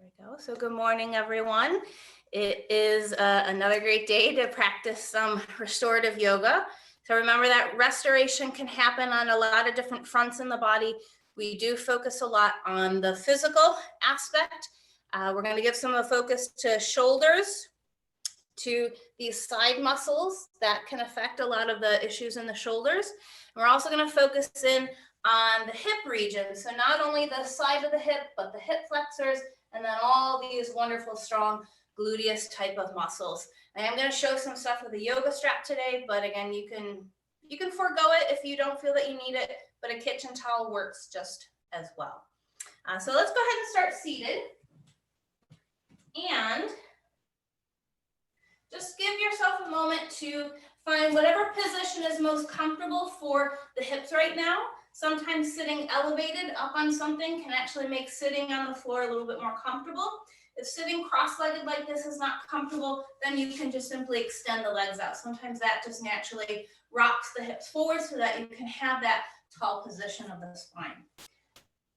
we go. So good morning, everyone. It is another great day to practice some restorative yoga. So remember that restoration can happen on a lot of different fronts in the body. We do focus a lot on the physical aspect. We're going to give some of the focus to shoulders, to these side muscles that can affect a lot of the issues in the shoulders. And we're also going to focus in on the hip region. So not only the side of the hip, but the hip flexors, and then all these wonderful, strong gluteus type of muscles. I am going to show some stuff with a yoga strap today, but again, you can forego it if you don't feel that you need it, but a kitchen towel works just as well. So let's go ahead and start seated. And just give yourself a moment to find whatever position is most comfortable for the hips right now. Sometimes sitting elevated up on something can actually make sitting on the floor a little bit more comfortable. If sitting cross-legged like this is not comfortable, then you can just simply extend the legs out. Sometimes that just naturally rocks the hips forward so that you can have that tall position of the spine.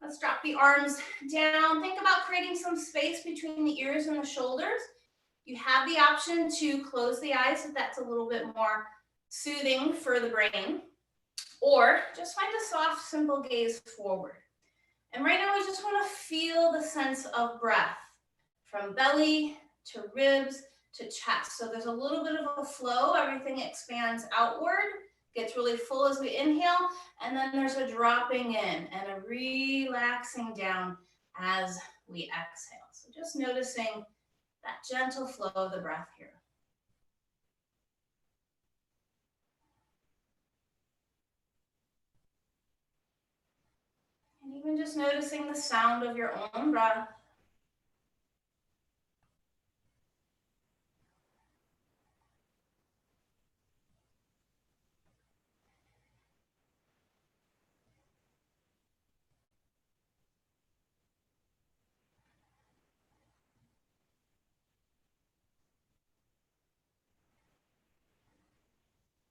Let's drop the arms down. Think about creating some space between the ears and the shoulders. You have the option to close the eyes if that's a little bit more soothing for the brain, or just find a soft, simple gaze forward. And right now, we just want to feel the sense of breath from belly to ribs to chest. So there's a little bit of a flow. Everything expands outward, gets really full as we inhale, and then there's a dropping in and a relaxing down as we exhale. So just noticing that gentle flow of the breath here. And even just noticing the sound of your own breath.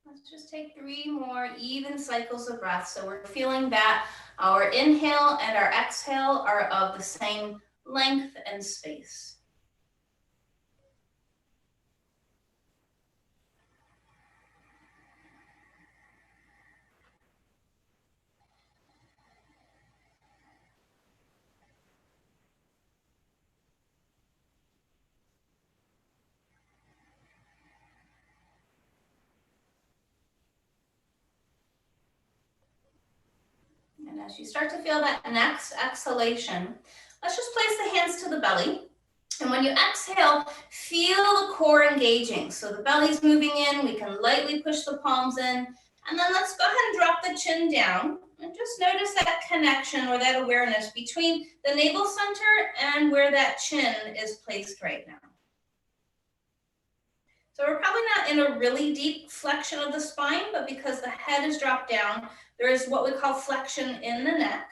Let's just take 3 more even cycles of breath. So we're feeling that our inhale and our exhale are of the same length and space. And as you start to feel that next exhalation, let's just place the hands to the belly. And when you exhale, feel the core engaging. So the belly's moving in, we can lightly push the palms in, and then let's go ahead and drop the chin down and just notice that connection or that awareness between the navel center and where that chin is placed right now. So we're probably not in a really deep flexion of the spine, but because the head is dropped down, there is what we call flexion in the neck.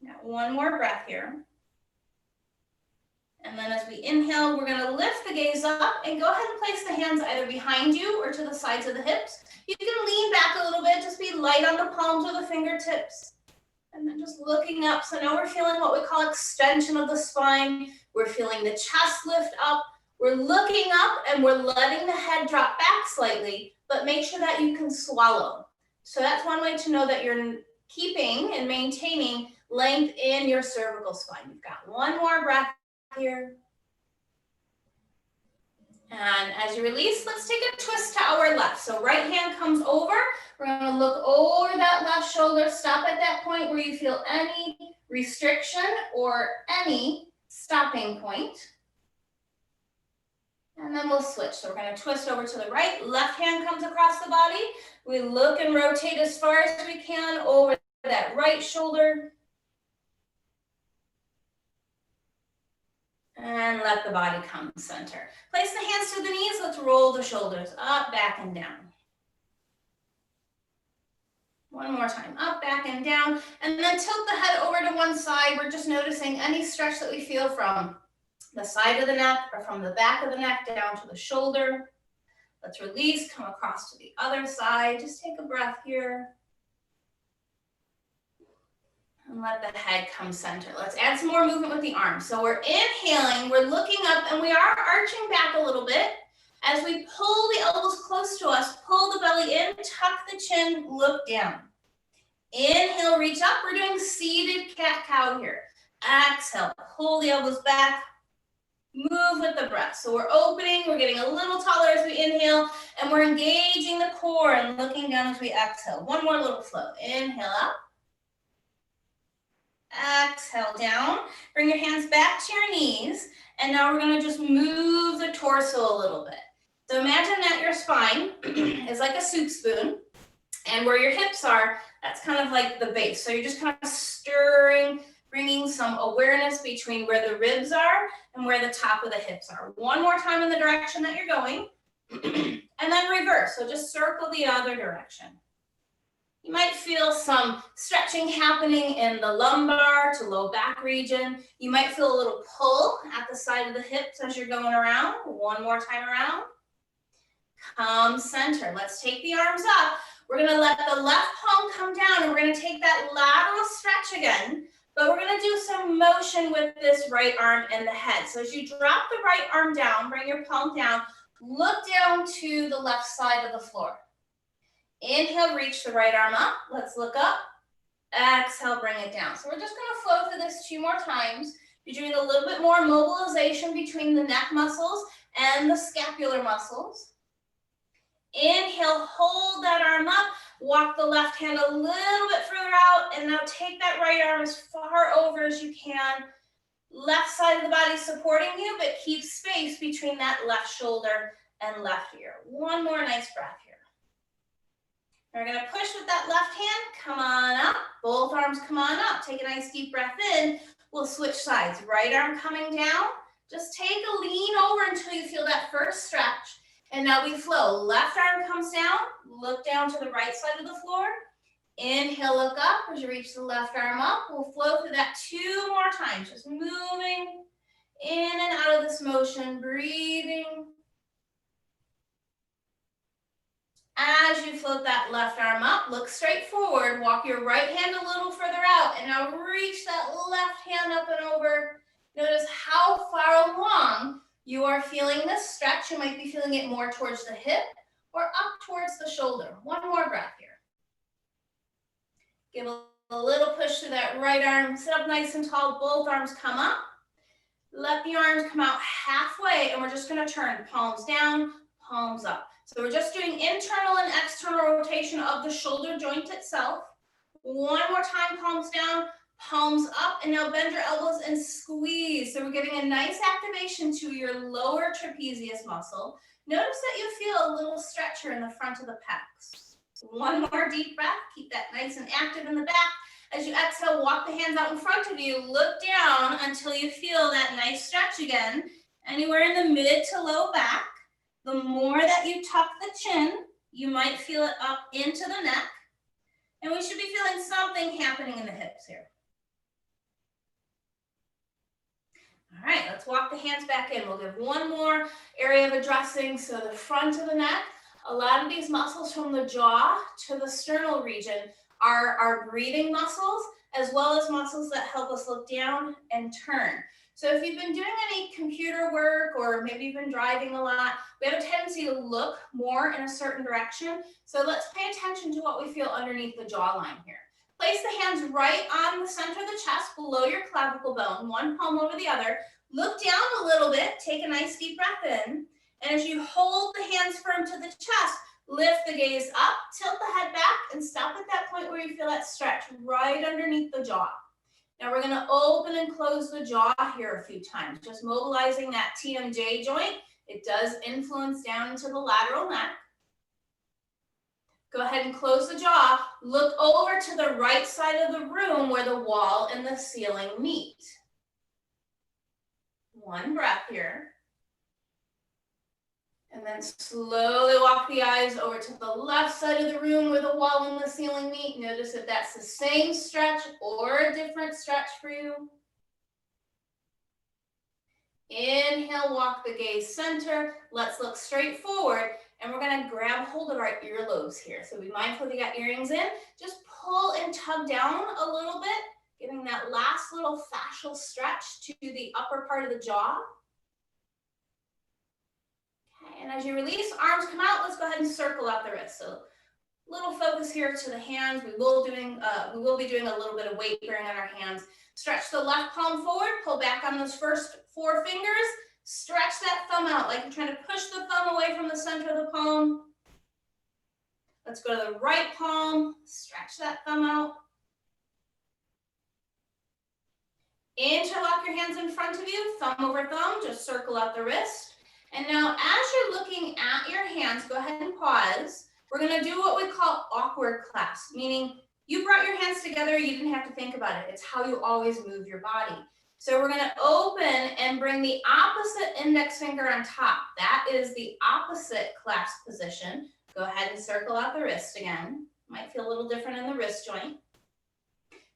Now, one more breath here. And then as we inhale, we're going to lift the gaze up and go ahead and place the hands either behind you or to the sides of the hips. You can lean back a little bit, just be light on the palms or the fingertips. And then just looking up. So now we're feeling what we call extension of the spine. We're feeling the chest lift up. We're looking up and we're letting the head drop back slightly, but make sure that you can swallow. So that's one way to know that you're keeping and maintaining length in your cervical spine. You've got one more breath here. And as you release, let's take a twist to our left. So right hand comes over. We're going to look over that left shoulder. Stop at that point where you feel any restriction or any stopping point. And then we'll switch. So we're going to twist over to the right. Left hand comes across the body. We look and rotate as far as we can over that right shoulder. And let the body come center. Place the hands to the knees. Let's roll the shoulders up, back, and down. One more time, up, back, and down. And then tilt the head over to one side. We're just noticing any stretch that we feel from the side of the neck or from the back of the neck down to the shoulder. Let's release, come across to the other side. Just take a breath here. And let the head come center. Let's add some more movement with the arms. So we're inhaling, we're looking up, and we are arching back a little bit. As we pull the elbows close to us, pull the belly in, tuck the chin, look down. Inhale, reach up. We're doing seated cat-cow here. Exhale, pull the elbows back. Move with the breath. So we're opening, we're getting a little taller as we inhale, and we're engaging the core and looking down as we exhale. One more little flow. Inhale up. Exhale down. Bring your hands back to your knees. And now we're going to just move the torso a little bit. So imagine that your spine is like a soup spoon. And where your hips are, that's kind of like the base. So you're just kind of stirring, bringing some awareness between where the ribs are and where the top of the hips are. One more time in the direction that you're going. And then reverse. So just circle the other direction. You might feel some stretching happening in the lumbar to low back region. You might feel a little pull at the side of the hips as you're going around. One more time around. Come center. Let's take the arms up. We're going to let the left palm come down, and we're going to take that lateral stretch again, but we're going to do some motion with this right arm and the head. So as you drop the right arm down, bring your palm down, look down to the left side of the floor. Inhale, reach the right arm up. Let's look up. Exhale, bring it down. So we're just going to flow through this 2 more times. You're doing a little bit more mobilization between the neck muscles and the scapular muscles. Inhale, hold that arm up, walk the left hand a little bit further out, and now take that right arm as far over as you can. Left side of the body supporting you, but keep space between that left shoulder and left ear. One more nice breath here. We're gonna push with that left hand, come on up, both arms come on up. Take a nice deep breath in. We'll switch sides, right arm coming down. Just take a lean over until you feel that first stretch. And now we flow. Left arm comes down, look down to the right side of the floor. Inhale, look up as you reach the left arm up. We'll flow through that 2 more times, just moving in and out of this motion, breathing. As you float that left arm up, look straight forward, walk your right hand a little further out, and now reach that left hand up and over. Notice how far along you are feeling this stretch. You might be feeling it more towards the hip or up towards the shoulder. One more breath here. Give a little push to that right arm. Sit up nice and tall. Both arms come up. Let the arms come out halfway, and we're just going to turn palms down, palms up. So we're just doing internal and external rotation of the shoulder joint itself. One more time, palms down, palms up, and now bend your elbows and squeeze. So we're getting a nice activation to your lower trapezius muscle. Notice that you feel a little stretch here in the front of the pecs. One more deep breath. Keep that nice and active in the back. As you exhale, walk the hands out in front of you. Look down until you feel that nice stretch again. Anywhere in the mid to low back. The more that you tuck the chin, you might feel it up into the neck. And we should be feeling something happening in the hips here. All right, let's walk the hands back in. We'll give one more area of addressing. So the front of the neck, a lot of these muscles from the jaw to the sternal region are our breathing muscles, as well as muscles that help us look down and turn. So if you've been doing any computer work or maybe you've been driving a lot, we have a tendency to look more in a certain direction. So let's pay attention to what we feel underneath the jawline here. Place the hands right on the center of the chest, below your clavicle bone, one palm over the other. Look down a little bit, take a nice deep breath in. And as you hold the hands firm to the chest, lift the gaze up, tilt the head back, and stop at that point where you feel that stretch right underneath the jaw. Now we're gonna open and close the jaw here a few times, just mobilizing that TMJ joint. It does influence down into the lateral neck. Go ahead and close the jaw. Look over to the right side of the room where the wall and the ceiling meet. One breath here. And then slowly walk the eyes over to the left side of the room where the wall and the ceiling meet. Notice if that's the same stretch or a different stretch for you. Inhale, walk the gaze center. Let's look straight forward. And we're going to grab hold of our earlobes here. So be mindful if you got earrings in. Just pull and tug down a little bit. Giving that last little fascial stretch to the upper part of the jaw. Okay, and as you release, arms come out, let's go ahead and circle out the wrist. So little focus here to the hands. We will be doing a little bit of weight bearing on our hands. Stretch the left palm forward, pull back on those first 4 fingers, stretch that thumb out like you're trying to push the thumb away from the center of the palm. Let's go to the right palm, stretch that thumb out. Interlock your hands in front of you, thumb over thumb, just circle out the wrist. And now as you're looking at your hands, go ahead and pause. We're gonna do what we call awkward clasp, meaning you brought your hands together, you didn't have to think about it. It's how you always move your body. So we're gonna open and bring the opposite index finger on top. That is the opposite clasp position. Go ahead and circle out the wrist again. Might feel a little different in the wrist joint.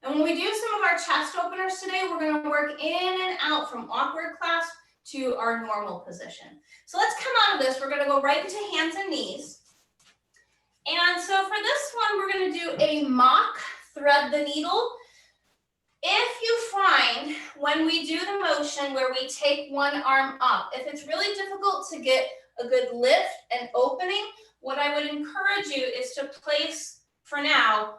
And when we do some of our chest openers today, we're gonna work in and out from awkward clasp to our normal position. So let's come out of this. We're gonna go right into hands and knees. And so for this one, we're gonna do a mock thread the needle. If you find when we do the motion where we take one arm up, if it's really difficult to get a good lift and opening, what I would encourage you is to place, for now,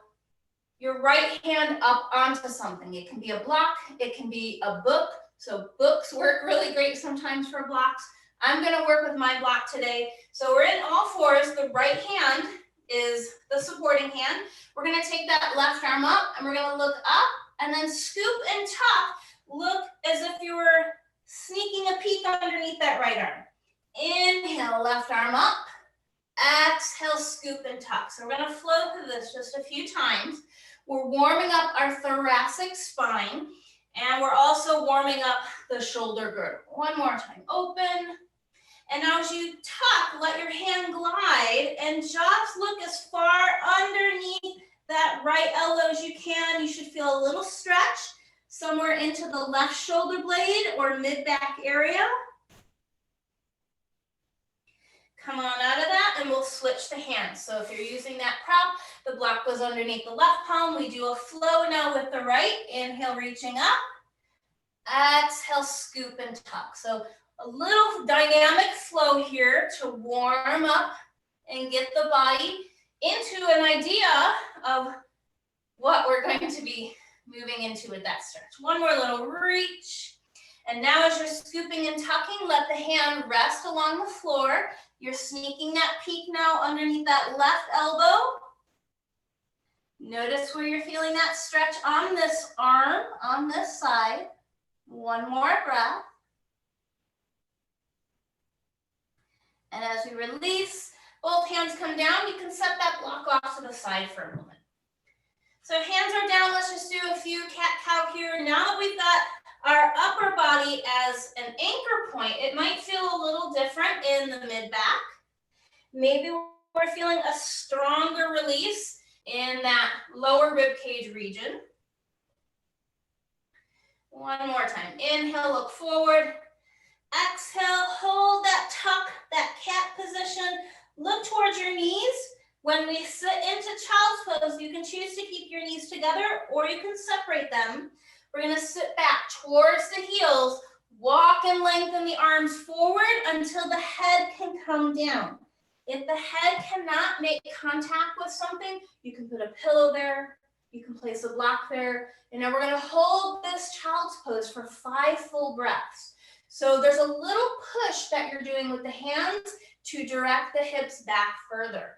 your right hand up onto something. It can be a block, it can be a book. So books work really great sometimes for blocks. I'm gonna work with my block today. So we're in all fours, the right hand is the supporting hand. We're gonna take that left arm up and we're gonna look up and then scoop and tuck. Look as if you were sneaking a peek underneath that right arm. Inhale, left arm up. Exhale, scoop and tuck. So we're gonna flow through this just a few times. We're warming up our thoracic spine and we're also warming up the shoulder girdle. One more time, open. And now as you tuck, let your hand glide and just look as far underneath that right elbow as you can. You should feel a little stretch somewhere into the left shoulder blade or mid-back area. Come on out of that and we'll switch the hands. So if you're using that prop, the block goes underneath the left palm. We do a flow now with the right. Inhale, reaching up. Exhale, scoop and tuck. So a little dynamic flow here to warm up and get the body into an idea of what we're going to be moving into with that stretch. One more little reach. And now as you're scooping and tucking, let the hand rest along the floor. You're sneaking that peek now underneath that left elbow. Notice where you're feeling that stretch on this arm, on this side. One more breath. And as we release, both hands come down. You can set that block off to the side for a moment. So hands are down. Let's just do a few cat-cow here. Now that we've got our upper body as an anchor point, it might feel a little different in the mid-back. Maybe we're feeling a stronger release in that lower rib cage region. One more time. Inhale, look forward. Exhale, hold that tuck, that cat position. Look towards your knees. When we sit into child's pose, you can choose to keep your knees together or you can separate them. We're gonna sit back towards the heels, walk and lengthen the arms forward until the head can come down. If the head cannot make contact with something, you can put a pillow there, you can place a block there, and now we're gonna hold this child's pose for 5 full breaths. So there's a little push that you're doing with the hands to direct the hips back further.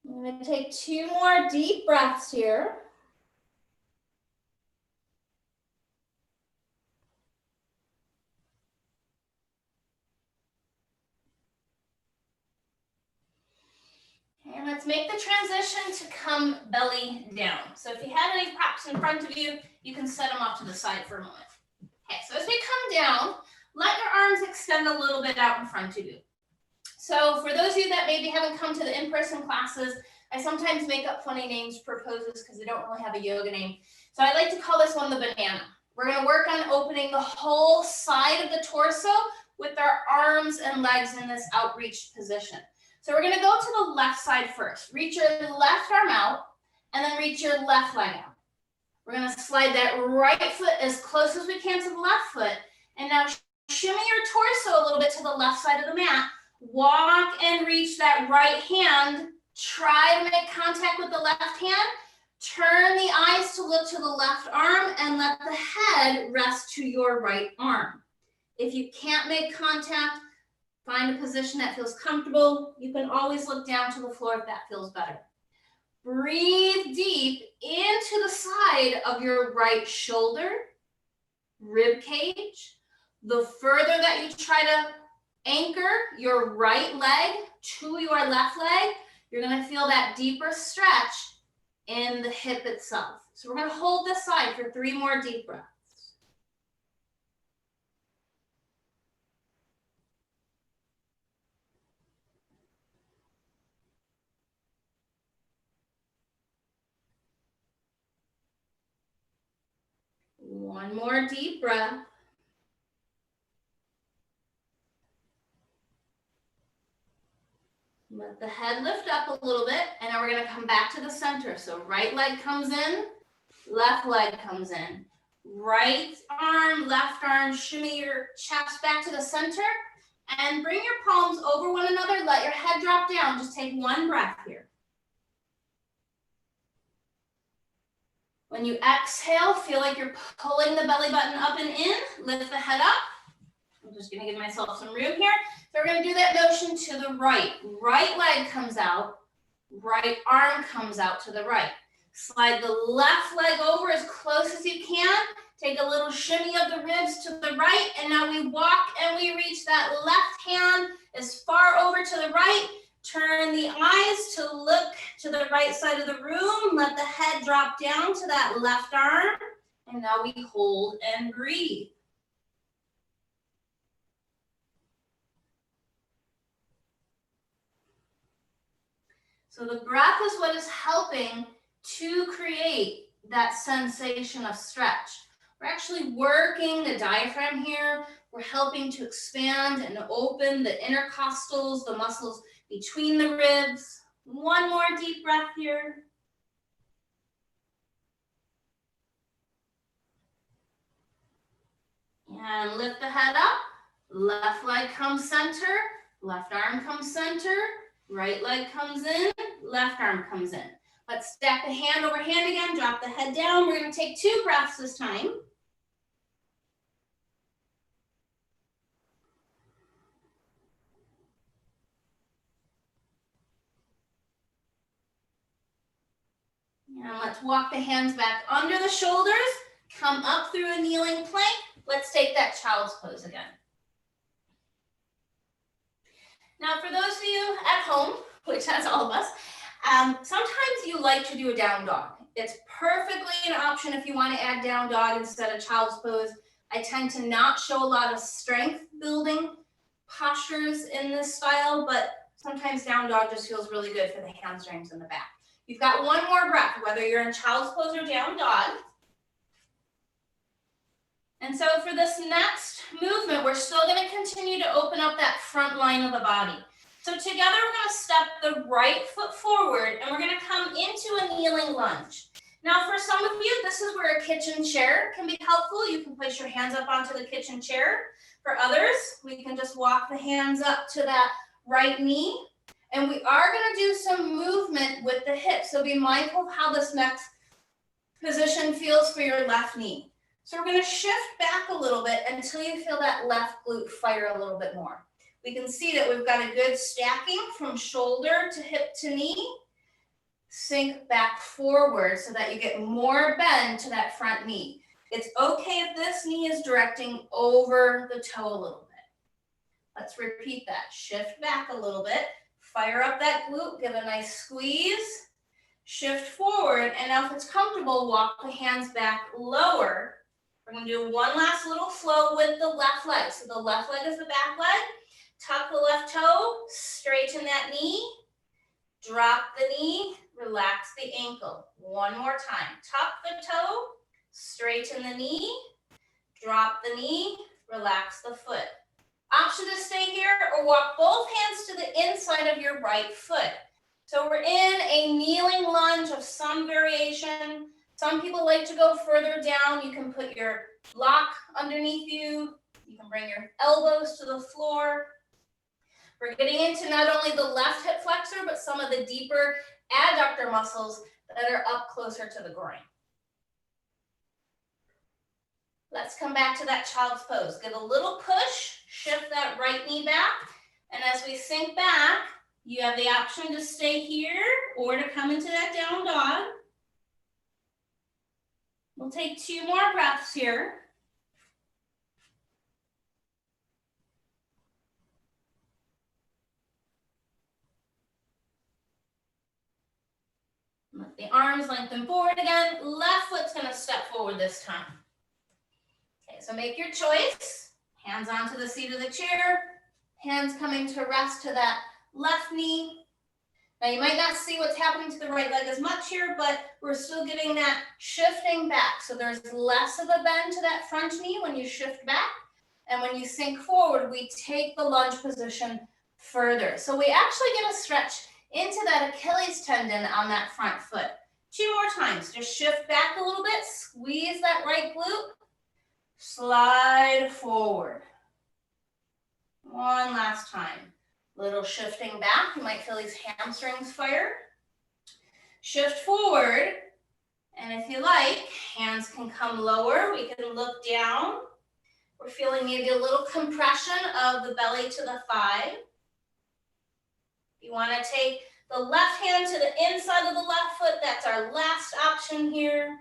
I'm going to take 2 more deep breaths here. And let's make the transition to come belly down. So if you have any props in front of you, you can set them off to the side for a moment. Okay, so as we come down, let your arms extend a little bit out in front of you. So for those of you that maybe haven't come to the in-person classes, I sometimes make up funny names for poses because they don't really have a yoga name. So I like to call this one the banana. We're gonna work on opening the whole side of the torso with our arms and legs in this outreached position. So we're gonna go to the left side first. Reach your left arm out and then reach your left leg out. We're gonna slide that right foot as close as we can to the left foot. And now shimmy your torso a little bit to the left side of the mat. Walk and reach that right hand. Try to make contact with the left hand. Turn the eyes to look to the left arm and let the head rest to your right arm. If you can't make contact, find a position that feels comfortable. You can always look down to the floor if that feels better. Breathe deep into the side of your right shoulder, rib cage. The further that you try to anchor your right leg to your left leg, you're gonna feel that deeper stretch in the hip itself. So we're gonna hold this side for 3 more deep breaths. One more deep breath. Let the head lift up a little bit, and now we're gonna come back to the center. So right leg comes in, left leg comes in. Right arm, left arm, shimmy your chest back to the center, and bring your palms over one another. Let your head drop down. Just take 1 breath here. When you exhale, feel like you're pulling the belly button up and in. Lift the head up. I'm just gonna give myself some room here. So we're gonna do that motion to the right. Right leg comes out, right arm comes out to the right. Slide the left leg over as close as you can. Take a little shimmy of the ribs to the right, and now we walk and we reach that left hand as far over to the right. Turn the eyes to look to the right side of the room. Let the head drop down to that left arm, and now we hold and breathe. So the breath is what is helping to create that sensation of stretch. We're actually working the diaphragm here. We're helping to expand and open the intercostals, the muscles between the ribs. 1 more deep breath here. And lift the head up. Left leg comes center. Left arm comes center. Right leg comes in. Left arm comes in. Let's stack the hand over hand again. Drop the head down. We're going to take 2 breaths this time. And let's walk the hands back under the shoulders. Come up through a kneeling plank. Let's take that child's pose again. Now, for those of you at home, which that's all of us, sometimes you like to do a down dog. It's perfectly an option if you want to add down dog instead of child's pose. I tend to not show a lot of strength building postures in this style, but sometimes down dog just feels really good for the hamstrings and the back. You've got 1 more breath, whether you're in child's pose or down dog. And so for this next movement, we're still going to continue to open up that front line of the body. So together, we're going to step the right foot forward, and we're going to come into a kneeling lunge. Now, for some of you, this is where a kitchen chair can be helpful. You can place your hands up onto the kitchen chair. For others, we can just walk the hands up to that right knee. And we are going to do some movement with the hips. So be mindful of how this next position feels for your left knee. So we're going to shift back a little bit until you feel that left glute fire a little bit more. We can see that we've got a good stacking from shoulder to hip to knee. Sink back forward so that you get more bend to that front knee. It's okay if this knee is directing over the toe a little bit. Let's repeat that. Shift back a little bit. Fire up that glute. Give a nice squeeze. Shift forward. And now if it's comfortable, walk the hands back lower. We're going to do 1 last little flow with the left leg. So the left leg is the back leg. Tuck the left toe. Straighten that knee. Drop the knee. Relax the ankle. 1 more time. Tuck the toe. Straighten the knee. Drop the knee, relax the foot. Option to stay here or walk both hands to the inside of your right foot. So we're in a kneeling lunge of some variation. Some people like to go further down. You can put your block underneath you. You can bring your elbows to the floor. We're getting into not only the left hip flexor, but some of the deeper adductor muscles that are up closer to the groin. Let's come back to that child's pose. Give a little push, shift that right knee back. And as we sink back, you have the option to stay here or to come into that down dog. We'll take 2 more breaths here. Let the arms lengthen forward again. Left foot's gonna step forward this time. Okay, so make your choice. Hands onto the seat of the chair. Hands coming to rest to that left knee. Now you might not see what's happening to the right leg as much here, but we're still getting that shifting back. So there's less of a bend to that front knee when you shift back. And when you sink forward, we take the lunge position further. So we actually get a stretch into that Achilles tendon on that front foot. 2 more times. Just shift back a little bit. Squeeze that right glute. Slide forward. One last time. Little shifting back. You might feel these hamstrings fire. Shift forward. And if you like, hands can come lower. We can look down. We're feeling maybe a little compression of the belly to the thigh. You want to take the left hand to the inside of the left foot. That's our last option here.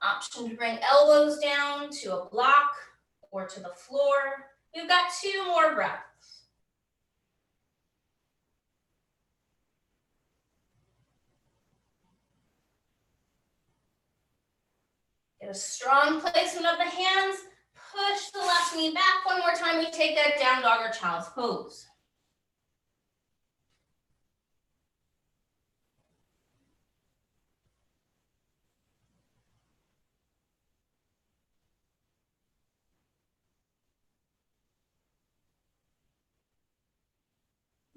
Option to bring elbows down to a block or to the floor. We've got 2 more breaths. Get a strong placement of the hands. Push the left knee back. One more time, we take that down dog or child's pose.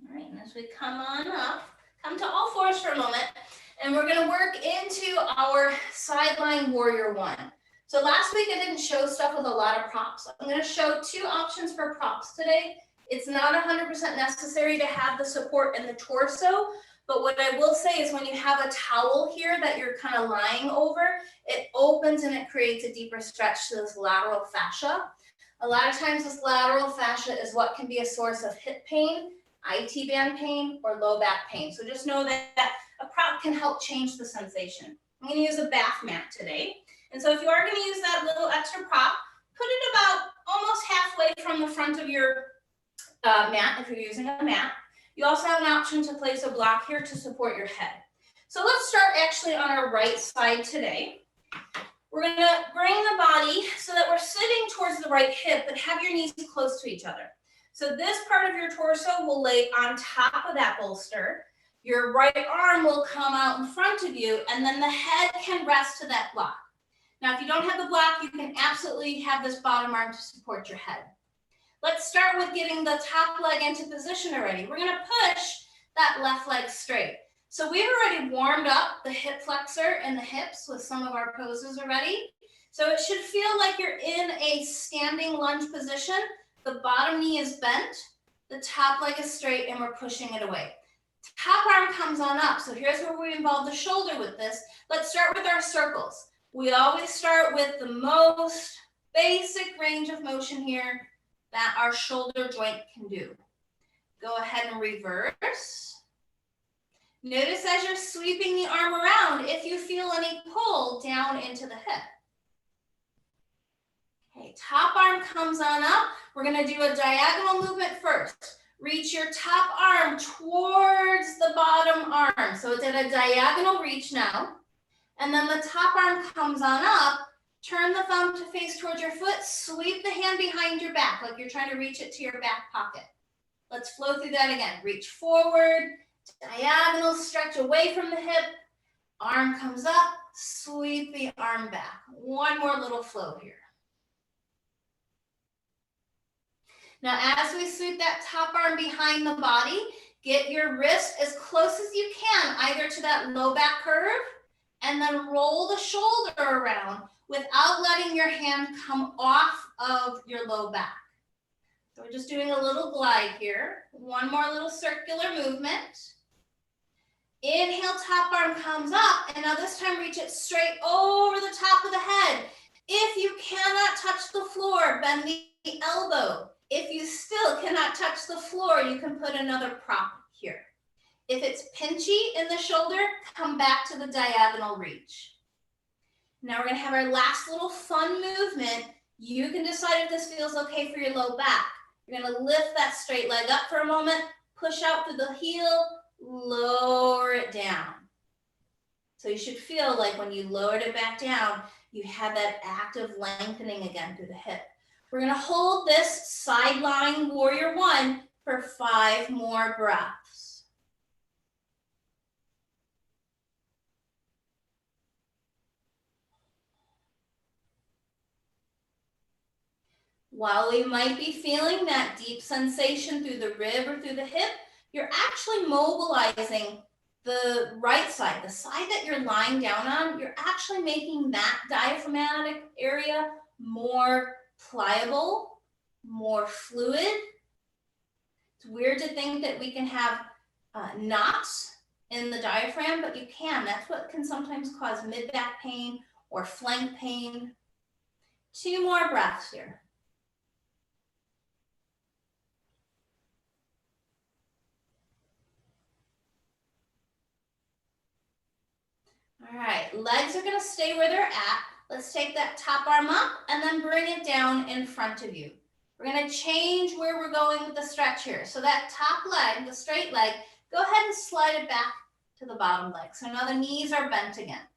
All right, and as we come on up, come to all fours for a moment, and we're gonna work into our sideline warrior 1. So last week I didn't show stuff with a lot of props. I'm gonna show 2 options for props today. It's not 100% necessary to have the support in the torso, but what I will say is when you have a towel here that you're kind of lying over, it opens and it creates a deeper stretch to this lateral fascia. A lot of times this lateral fascia is what can be a source of hip pain, IT band pain, or low back pain. So just know that a prop can help change the sensation. I'm gonna use a bath mat today. And so if you are gonna use that little extra prop, put it about almost halfway from the front of your mat if you're using a mat. You also have an option to place a block here to support your head. So let's start actually on our right side today. We're gonna bring the body so that we're sitting towards the right hip, but have your knees close to each other. So this part of your torso will lay on top of that bolster. Your right arm will come out in front of you, and then the head can rest to that block. Now, if you don't have the block, you can absolutely have this bottom arm to support your head. Let's start with getting the top leg into position already. We're gonna push that left leg straight. So we've already warmed up the hip flexor and the hips with some of our poses already. So it should feel like you're in a standing lunge position. The bottom knee is bent, the top leg is straight, and we're pushing it away. Top arm comes on up. So here's where we involve the shoulder with this. Let's start with our circles. We always start with the most basic range of motion here that our shoulder joint can do. Go ahead and reverse. Notice as you're sweeping the arm around, if you feel any pull down into the hip. Okay, top arm comes on up. We're gonna do a diagonal movement first. Reach your top arm towards the bottom arm. So it's at a diagonal reach now. And then the top arm comes on up. Turn the thumb to face towards your foot. Sweep the hand behind your back like you're trying to reach it to your back pocket. Let's flow through that again. Reach forward, diagonal stretch away from the hip. Arm comes up, sweep the arm back. One more little flow here. Now, as we sweep that top arm behind the body, get your wrist as close as you can, either to that low back curve, and then roll the shoulder around without letting your hand come off of your low back. So we're just doing a little glide here. One more little circular movement. Inhale, top arm comes up, and now this time reach it straight over the top of the head. If you cannot touch the floor, bend the elbow. If you still cannot touch the floor, you can put another prop here. If it's pinchy in the shoulder, come back to the diagonal reach. Now we're gonna have our last little fun movement. You can decide if this feels okay for your low back. You're gonna lift that straight leg up for a moment, push out through the heel, lower it down. So you should feel like when you lowered it back down, you have that active lengthening again through the hip. We're gonna hold this sideline warrior one for 5 more breaths. While we might be feeling that deep sensation through the rib or through the hip, you're actually mobilizing the right side, the side that you're lying down on. You're actually making that diaphragmatic area more pliable, more fluid. It's weird to think that we can have knots in the diaphragm, but you can. That's what can sometimes cause mid-back pain or flank pain. 2 more breaths here. All right, legs are gonna stay where they're at. Let's take that top arm up and then bring it down in front of you. We're gonna change where we're going with the stretch here. So that top leg, the straight leg, go ahead and slide it back to the bottom leg. So now the knees are bent again.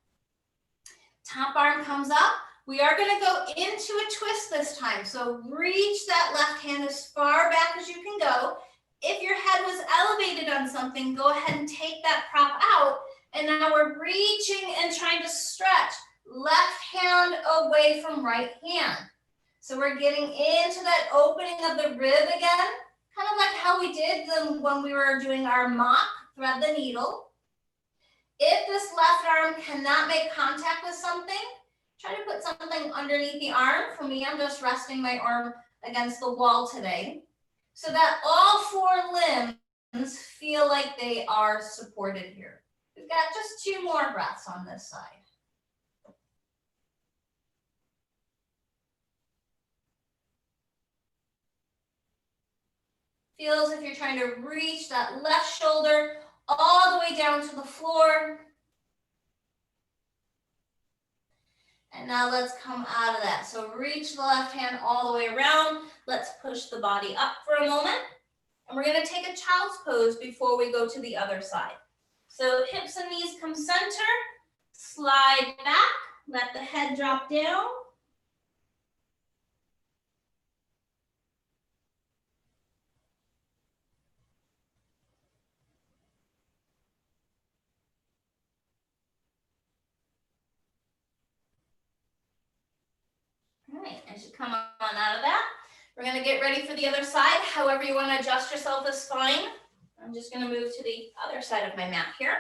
Top arm comes up. We are gonna go into a twist this time. So reach that left hand as far back as you can go. If your head was elevated on something, go ahead and take that prop out. And now we're reaching and trying to stretch left hand away from right hand. So we're getting into that opening of the rib again, kind of like how we did when we were doing our mock, thread the needle. If this left arm cannot make contact with something, try to put something underneath the arm. For me, I'm just resting my arm against the wall today, so that all 4 limbs feel like they are supported here. We've got just 2 more breaths on this side. Feel as if you're trying to reach that left shoulder all the way down to the floor. And now let's come out of that. So reach the left hand all the way around. Let's push the body up for a moment. And we're gonna take a child's pose before we go to the other side. So hips and knees come center, slide back, let the head drop down. All right, as you come on out of that, we're gonna get ready for the other side. However you wanna adjust yourself is fine. I'm just gonna move to the other side of my mat here.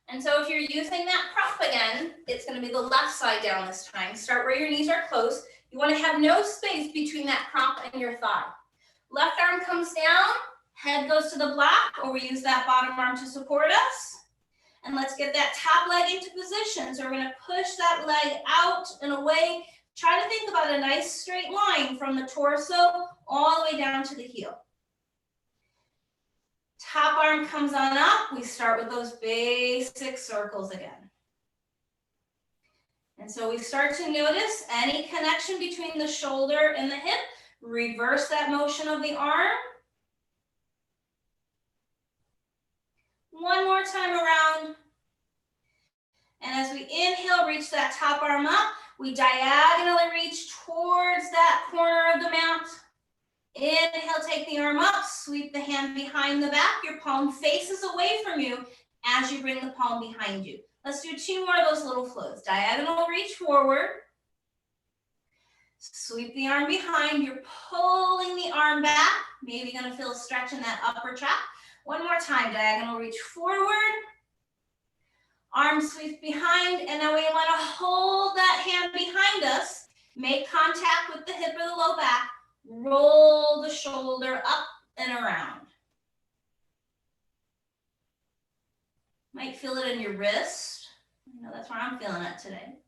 And so if you're using that prop again, it's gonna be the left side down this time. Start where your knees are close. You wanna have no space between that prop and your thigh. Left arm comes down, head goes to the block, or we use that bottom arm to support us. And let's get that top leg into position. So we're gonna push that leg out and away. Try to think about a nice straight line from the torso all the way down to the heel. Top arm comes on up. We start with those basic circles again. And so we start to notice any connection between the shoulder and the hip. Reverse that motion of the arm. One more time around. And as we inhale, reach that top arm up. We diagonally reach towards that corner of the mat. Inhale, take the arm up, sweep the hand behind the back. Your palm faces away from you as you bring the palm behind you. Let's do 2 more of those little flows. Diagonal reach forward. Sweep the arm behind. You're pulling the arm back. Maybe you're gonna feel a stretch in that upper trap. One more time, diagonal reach forward. Arm sweep behind, and then we want to hold that hand behind us. Make contact with the hip or the low back. Roll the shoulder up and around. Might feel it in your wrist. I know that's where I'm feeling it today.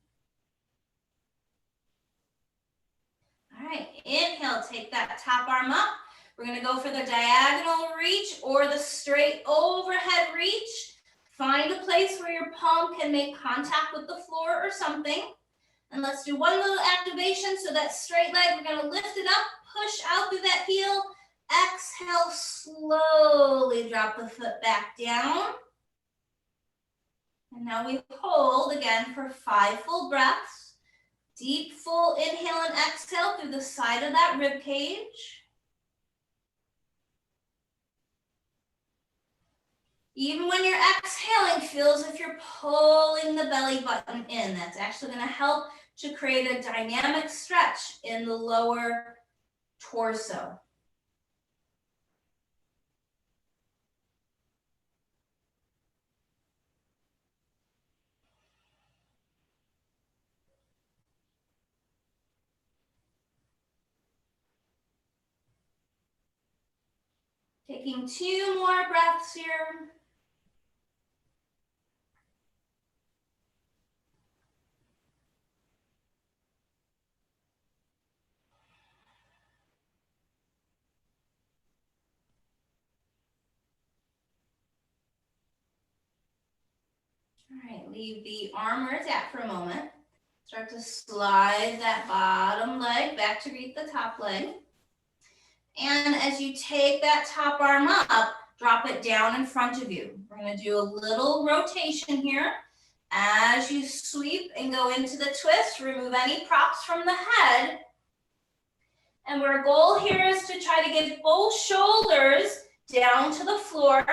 All right, inhale, take that top arm up. We're gonna go for the diagonal reach or the straight overhead reach. Find a place where your palm can make contact with the floor or something. And let's do one little activation. So that straight leg, we're gonna lift it up, push out through that heel. Exhale, slowly drop the foot back down. And now we hold again for 5 full breaths. Deep, full inhale and exhale through the side of that rib cage. Even when you're exhaling, feel as if you're pulling the belly button in. That's actually going to help to create a dynamic stretch in the lower torso. Taking 2 more breaths here. All right, leave the arm where it's at for a moment. Start to slide that bottom leg back to greet the top leg. And as you take that top arm up, drop it down in front of you. We're going to do a little rotation here. As you sweep and go into the twist, remove any props from the head. And our goal here is to try to get both shoulders down to the floor.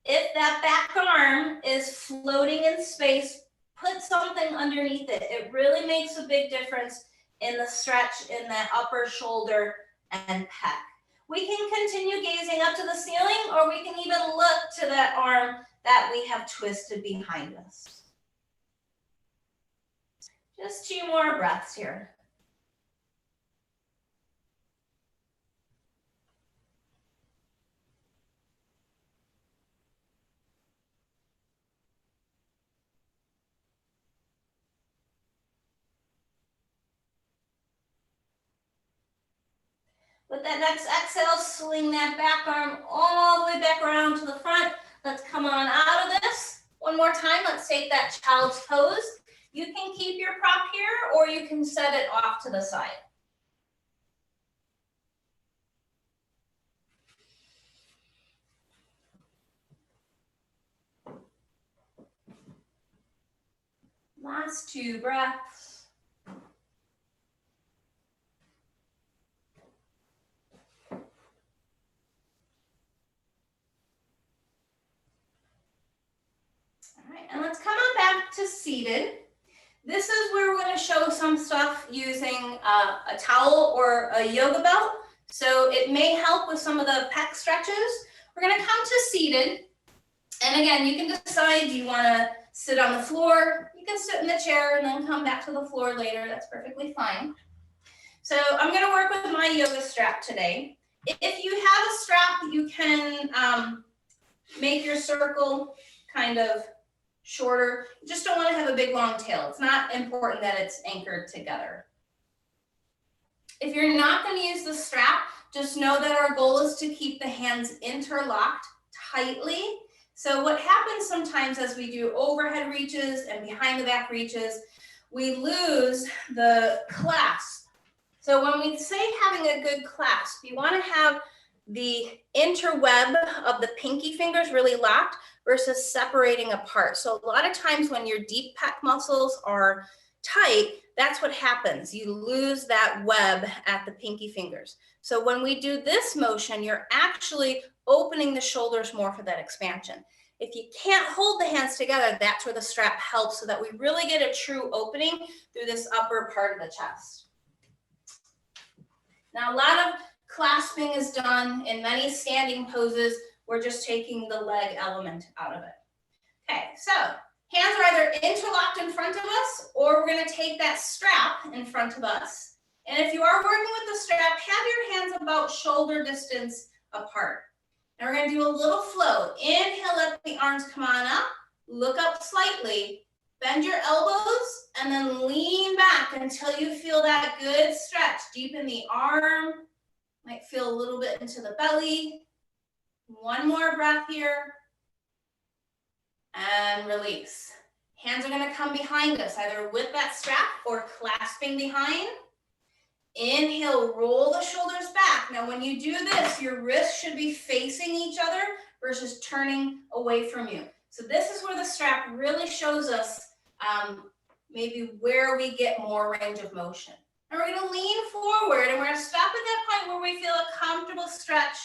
If that back arm is floating in space, put something underneath it. It really makes a big difference in the stretch in that upper shoulder and pec. We can continue gazing up to the ceiling, or we can even look to that arm that we have twisted behind us. Just 2 more breaths here. With that next exhale, swing that back arm all the way back around to the front. Let's come on out of this. One more time, let's take that child's pose. You can keep your prop here, or you can set it off to the side. Last 2 breaths. And let's come on back to seated. This is where we're going to show some stuff using a towel or a yoga belt. So it may help with some of the pec stretches. We're going to come to seated. And again, you can decide, do you want to sit on the floor? You can sit in the chair and then come back to the floor later. That's perfectly fine. So I'm going to work with my yoga strap today. If you have a strap, you can make your circle kind of shorter. You just don't want to have a big long tail. It's not important that it's anchored together. If you're not going to use the strap, just know that our goal is to keep the hands interlocked tightly. So what happens sometimes as we do overhead reaches and behind the back reaches, we lose the clasp. So when we say having a good clasp, you want to have the interweb of the pinky fingers really locked versus separating apart. So a lot of times when your deep pec muscles are tight, that's what happens. You lose that web at the pinky fingers. So when we do this motion, you're actually opening the shoulders more for that expansion. If you can't hold the hands together, that's where the strap helps so that we really get a true opening through this upper part of the chest. Now, a lot of clasping is done in many standing poses. We're just taking the leg element out of it. Okay, so hands are either interlocked in front of us, or we're going to take that strap in front of us. And if you are working with the strap, have your hands about shoulder distance apart. And we're going to do a little flow. Inhale, let the arms come on up. Look up slightly. Bend your elbows and then lean back until you feel that good stretch deep in the arm. Might feel a little bit into the belly. One more breath here. And release. Hands are going to come behind us, either with that strap or clasping behind. Inhale, roll the shoulders back. Now, when you do this, your wrists should be facing each other versus turning away from you. So this is where the strap really shows us maybe where we get more range of motion. And we're going to lean forward, and we're going to stop at that point where we feel a comfortable stretch,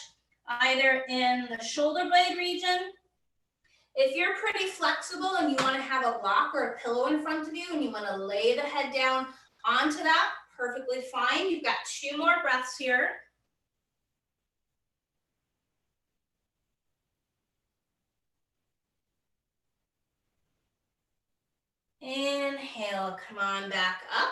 either in the shoulder blade region. If you're pretty flexible and you want to have a block or a pillow in front of you and you want to lay the head down onto that, perfectly fine. You've got 2 more breaths here. Inhale, come on back up.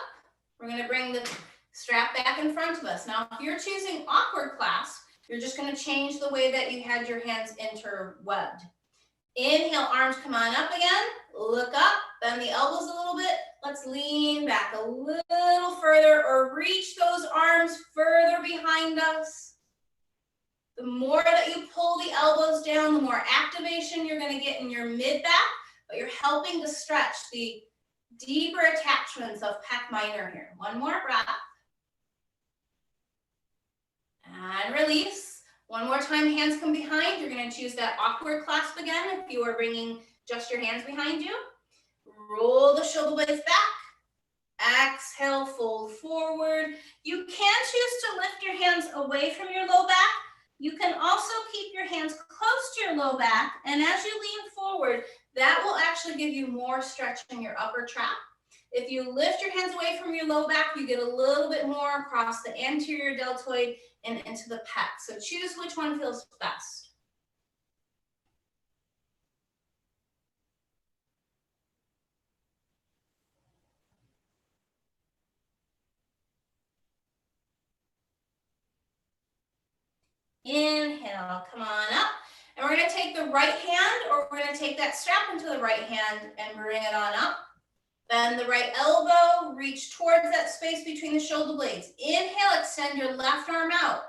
We're going to bring the strap back in front of us. Now, if you're choosing awkward clasp, you're just going to change the way that you had your hands interwebbed. Inhale, arms come on up again. Look up, bend the elbows a little bit. Let's lean back a little further or reach those arms further behind us. The more that you pull the elbows down, the more activation you're going to get in your mid-back, but you're helping to stretch the deeper attachments of pec minor here. One more breath. And release. One more time, hands come behind. You're going to choose that awkward clasp again if you are bringing just your hands behind you. Roll the shoulder blades back. Exhale, fold forward. You can choose to lift your hands away from your low back. You can also keep your hands close to your low back. And as you lean forward, that will actually give you more stretch in your upper trap. If you lift your hands away from your low back, you get a little bit more across the anterior deltoid and into the pec. So choose which one feels best. Inhale, come on up. And we're going to take the right hand, or we're going to take that strap into the right hand and bring it on up. Bend the right elbow, reach towards that space between the shoulder blades. Inhale, extend your left arm out.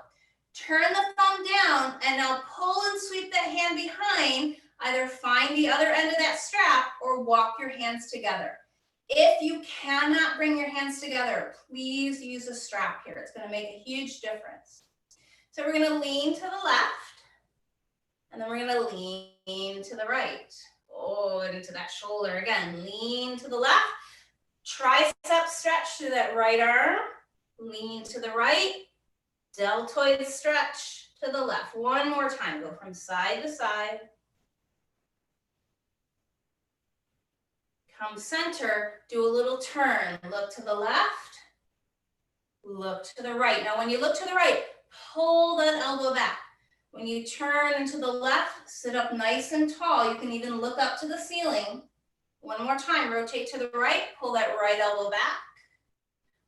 Turn the thumb down, and now pull and sweep that hand behind. Either find the other end of that strap or walk your hands together. If you cannot bring your hands together, please use a strap here. It's going to make a huge difference. So we're going to lean to the left, and then we're going to lean to the right. Oh, and into that shoulder again. Lean to the left. Tricep stretch through that right arm. Lean to the right. Deltoid stretch to the left. One more time. Go from side to side. Come center. Do a little turn. Look to the left. Look to the right. Now, when you look to the right, pull that elbow back. When you turn into the left, sit up nice and tall. You can even look up to the ceiling. One more time, rotate to the right, pull that right elbow back.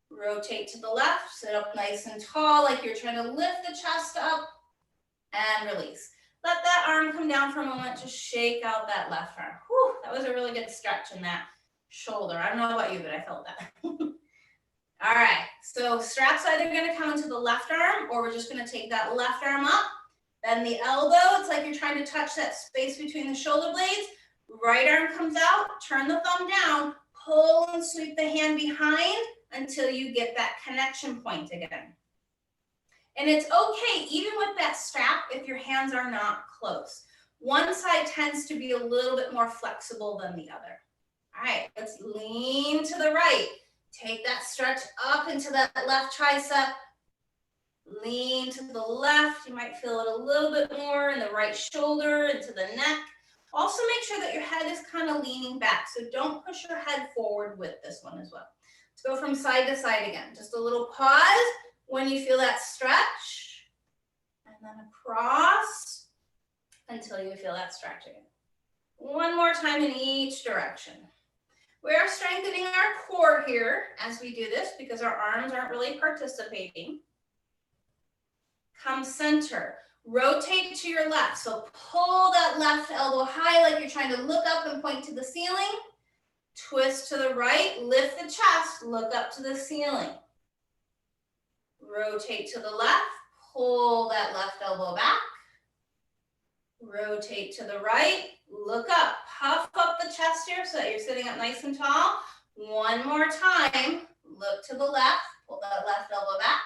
Rotate to the left, sit up nice and tall like you're trying to lift the chest up, and release. Let that arm come down for a moment, just shake out that left arm. Whew, that was a really good stretch in that shoulder. I don't know about you, but I felt that. All right, so straps either gonna come into the left arm, or we're just gonna take that left arm up. Bend the elbow, it's like you're trying to touch that space between the shoulder blades. Right arm comes out, turn the thumb down, pull and sweep the hand behind until you get that connection point again. And it's okay, even with that strap, if your hands are not close. One side tends to be a little bit more flexible than the other. All right, let's lean to the right. Take that stretch up into that left tricep. Lean to the left. You might feel it a little bit more in the right shoulder, into the neck. Also make sure that your head is kind of leaning back, so don't push your head forward with this one as well. Let's go from side to side again. Just a little pause. when you feel that stretch, and then across until you feel that stretch again. One more time in each direction. We are strengthening our core here as we do this because our arms aren't really participating. Come center. Rotate to your left. So pull that left elbow high like you're trying to look up and point to the ceiling. Twist to the right, lift the chest, look up to the ceiling. Rotate to the left, pull that left elbow back. Rotate to the right, look up, puff up the chest here so that you're sitting up nice and tall. One more time, look to the left, pull that left elbow back.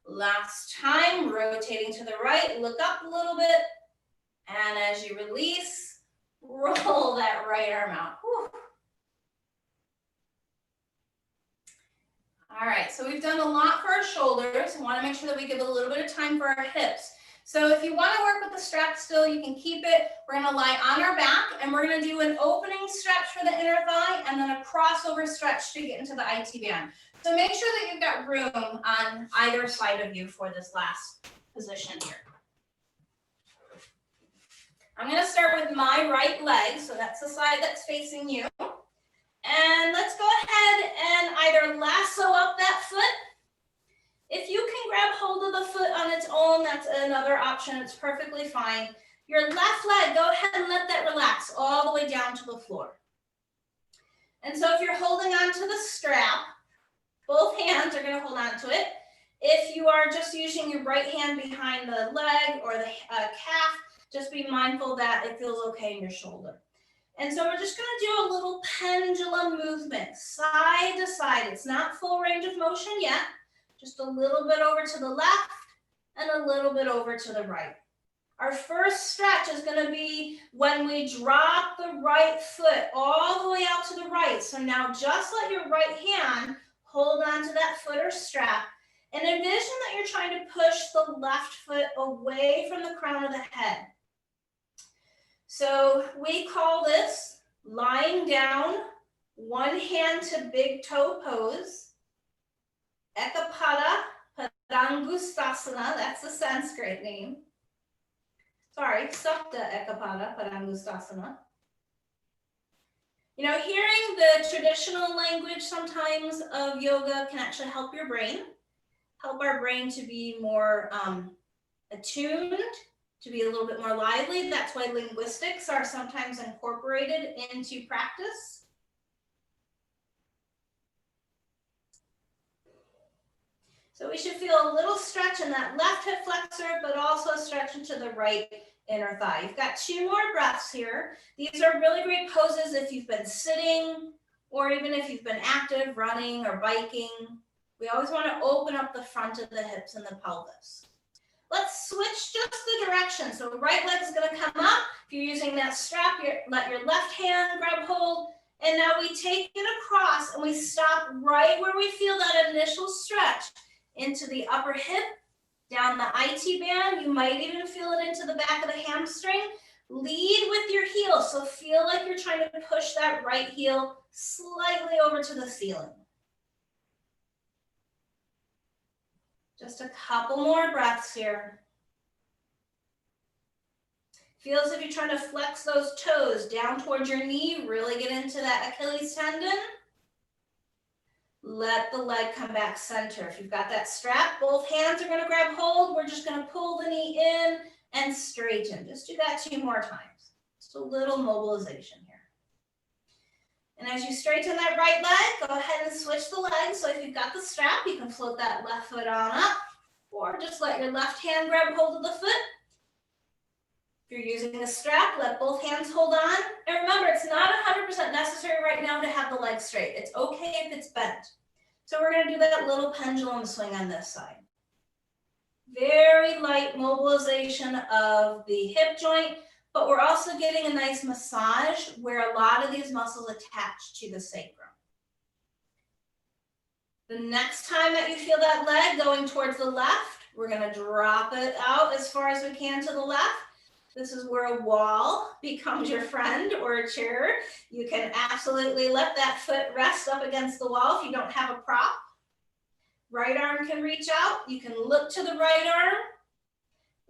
Last time, rotating to the right, look up a little bit. And as you release, roll that right arm out. Whew. All right, so we've done a lot for our shoulders. We want to make sure that we give a little bit of time for our hips. So if you want to work with the strap still, you can keep it. We're going to lie on our back, and we're going to do an opening stretch for the inner thigh and then a crossover stretch to get into the IT band. So make sure that you've got room on either side of you for this last position here. I'm going to start with my right leg, so that's the side that's facing you. And let's go ahead and either lasso up that foot. If you can grab hold of the foot on its own, that's another option. It's perfectly fine. Your left leg, go ahead and let that relax all the way down to the floor. And so if you're holding on to the strap, both hands are going to hold on to it. If you are just using your right hand behind the leg or the calf, just be mindful that it feels okay in your shoulder. And so we're just going to do a little pendulum movement, side to side. It's not full range of motion yet. Just a little bit over to the left and a little bit over to the right. Our first stretch is going to be when we drop the right foot all the way out to the right. So now just let your right hand hold on to that foot or strap and envision that you're trying to push the left foot away from the crown of the head. So we call this lying down, one hand to big toe pose. Ekapada Padangustasana, that's the Sanskrit name. Sorry, Supta Ekapada Padangustasana. You know, hearing the traditional language sometimes of yoga can actually help your brain, help our brain to be more attuned, to be a little bit more lively. That's why linguistics are sometimes incorporated into practice. So we should feel a little stretch in that left hip flexor, but also a stretch into the right inner thigh. You've got 2 more breaths here. These are really great poses if you've been sitting or even if you've been active, running or biking. We always want to open up the front of the hips and the pelvis. Let's switch just the direction. So the right leg is going to come up. If you're using that strap, let your left hand grab hold. And now we take it across and we stop right where we feel that initial stretch into the upper hip, down the IT band. You might even feel it into the back of the hamstring. Lead with your heel. So feel like you're trying to push that right heel slightly over to the ceiling. Just a couple more breaths here. Feel as if you're trying to flex those toes down towards your knee, really get into that Achilles tendon. Let the leg come back center. If you've got that strap, both hands are going to grab hold. We're just going to pull the knee in and straighten. Just do that 2 more times. Just a little mobilization here. And as you straighten that right leg, go ahead and switch the legs. So if you've got the strap, you can float that left foot on up, or just let your left hand grab hold of the foot. If you're using a strap, let both hands hold on. And remember, it's not 100% necessary right now to have the leg straight. It's okay if it's bent. So we're going to do that little pendulum swing on this side. Very light mobilization of the hip joint, but we're also getting a nice massage where a lot of these muscles attach to the sacrum. The next time that you feel that leg going towards the left, we're going to drop it out as far as we can to the left. This is where a wall becomes your friend or a chair. You can absolutely let that foot rest up against the wall if you don't have a prop. Right arm can reach out. You can look to the right arm.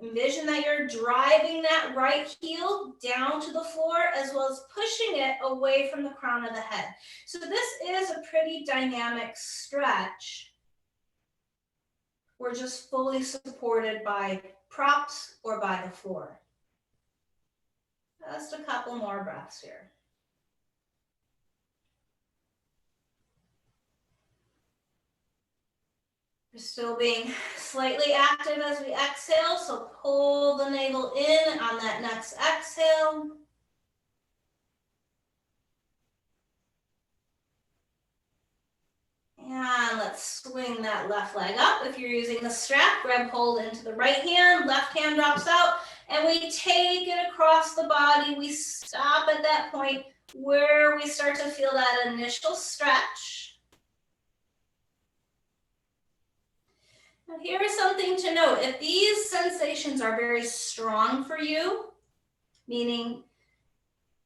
Envision that you're driving that right heel down to the floor as well as pushing it away from the crown of the head. So this is a pretty dynamic stretch. We're just fully supported by props or by the floor. Just a couple more breaths here. We're still being slightly active as we exhale, so pull the navel in on that next exhale. And let's swing that left leg up. If you're using the strap, grab hold into the right hand, left hand drops out, and we take it across the body. We stop at that point where we start to feel that initial stretch. Now here is something to note. If these sensations are very strong for you, meaning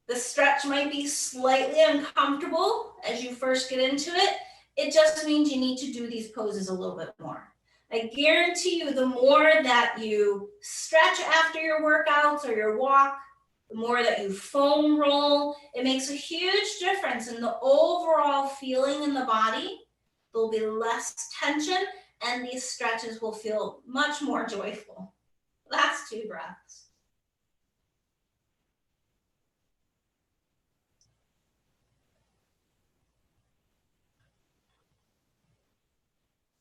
the stretch might be slightly uncomfortable as you first get into it, it just means you need to do these poses a little bit more. I guarantee you the more that you stretch after your workouts or your walk, the more that you foam roll, it makes a huge difference in the overall feeling in the body. There'll be less tension and these stretches will feel much more joyful. Last 2 breaths.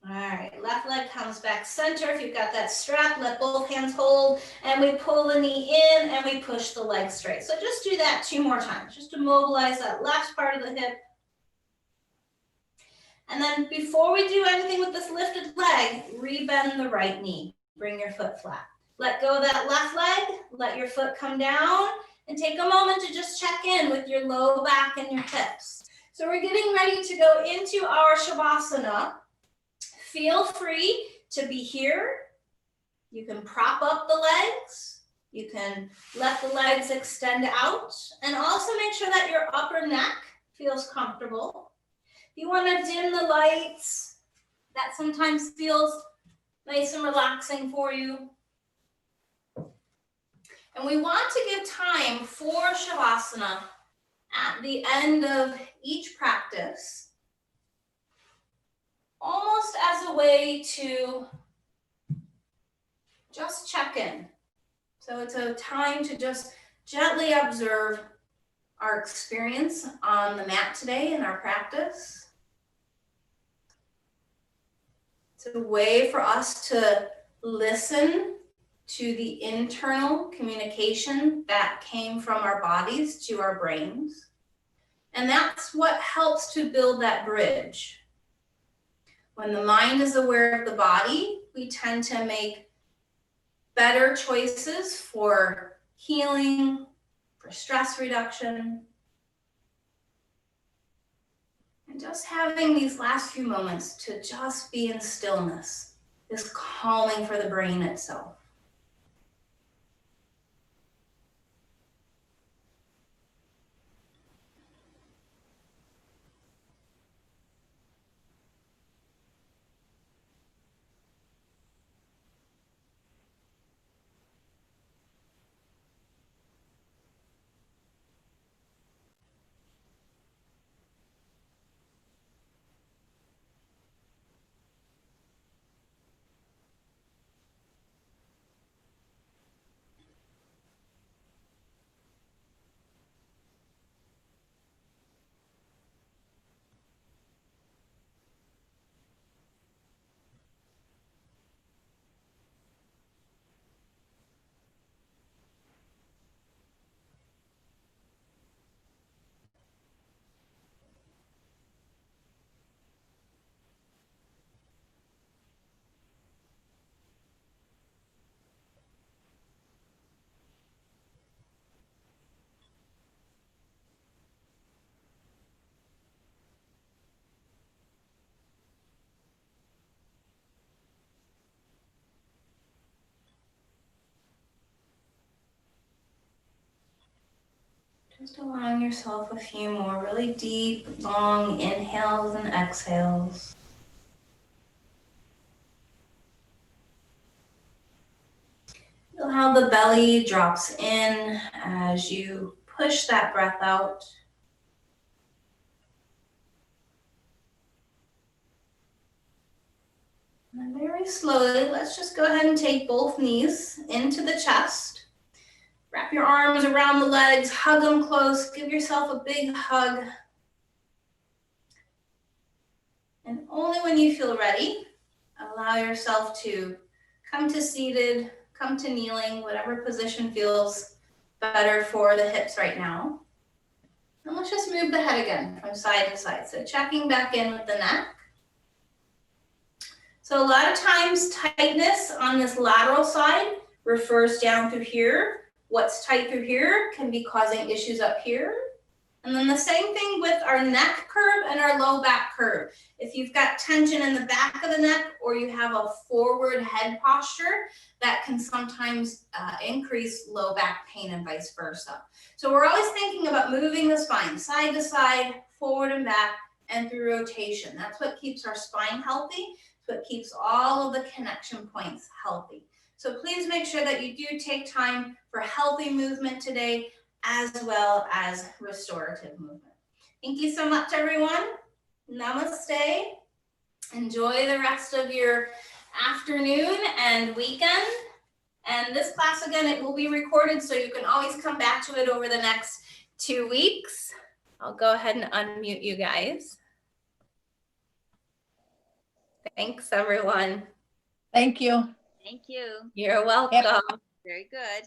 All right, left leg comes back center. If you've got that strap, let both hands hold, and we pull the knee in and we push the leg straight. So just do that 2 more times, just to mobilize that left part of the hip. And then before we do anything with this lifted leg, rebend the right knee. Bring your foot flat. Let go of that left leg, let your foot come down, and take a moment to just check in with your low back and your hips. So we're getting ready to go into our Shavasana. Feel free to be here. You can prop up the legs. You can let the legs extend out, and also make sure that your upper neck feels comfortable. If you want to dim the lights, that sometimes feels nice and relaxing for you. And we want to give time for Shavasana at the end of each practice, almost as a way to just check in. So it's a time to just gently observe our experience on the mat today in our practice. It's a way for us to listen to the internal communication that came from our bodies to our brains. And that's what helps to build that bridge. When the mind is aware of the body, we tend to make better choices for healing, for stress reduction. And just having these last few moments to just be in stillness is calming for the brain itself. Just allowing yourself a few more really deep, long inhales and exhales. Feel how the belly drops in as you push that breath out. And very slowly, let's just go ahead and take both knees into the chest. Wrap your arms around the legs, hug them close, give yourself a big hug. And only when you feel ready, allow yourself to come to seated, come to kneeling, whatever position feels better for the hips right now. And let's just move the head again from side to side. So checking back in with the neck. So a lot of times tightness on this lateral side refers down through here. What's tight through here can be causing issues up here. And then the same thing with our neck curve and our low back curve. If you've got tension in the back of the neck or you have a forward head posture, that can sometimes increase low back pain and vice versa. So we're always thinking about moving the spine side to side, forward and back, and through rotation. That's what keeps our spine healthy. It's what keeps all of the connection points healthy. So please make sure that you do take time for healthy movement today, as well as restorative movement. Thank you so much, everyone. Namaste. Enjoy the rest of your afternoon and weekend. And this class, again, it will be recorded, so you can always come back to it over the next 2 weeks. I'll go ahead and unmute you guys. Thanks, everyone. Thank you. Thank you. You're welcome. Yep. Very good.